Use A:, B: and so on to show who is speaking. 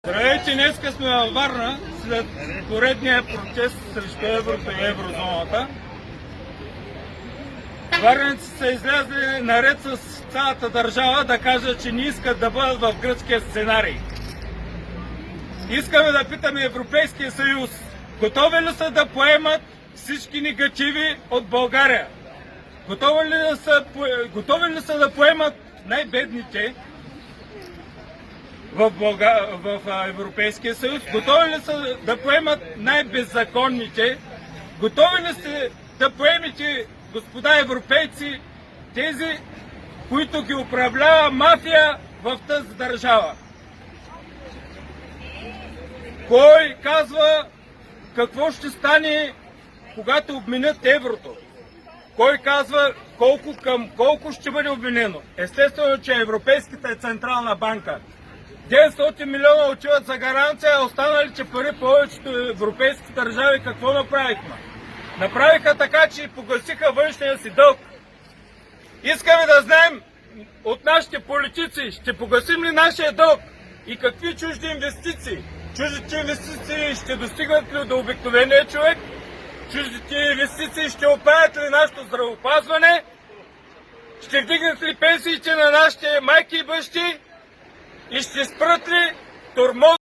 A: Здравейте, днеска сме във Варна след поредния протест срещу еврото и еврозоната. Варненци са излязли наред с цялата държава да кажат, че не искат да бъдат в гръцкия сценарий. Искаме да питаме Европейския съюз, готови ли са да поемат всички негативи от България? Готови ли са да поемат най-бедните в Европейския съюз? Готови ли са да поемат най-беззаконните? Готови ли сте да поемете, господа европейци, тези, които ги управлява мафия в тази държава? Кой казва какво ще стане, когато обменят еврото? Кой казва колко към колко ще бъде обменено? Естествено, че Европейската централна банка. 900 милиона отиват за гаранция, а останалите пари повечето европейски държави какво направихме? Направиха така, че погасиха външния си дълг. Искаме да знаем от нашите политици, ще погасим ли нашия дълг и какви чужди инвестиции? Чуждите инвестиции ще достигнат ли до обикновения човек? Чуждите инвестиции ще оправят ли нашето здравеопазване? Ще вдигнат ли пенсиите на нашите майки и бащи? И ще спрат ли тормоз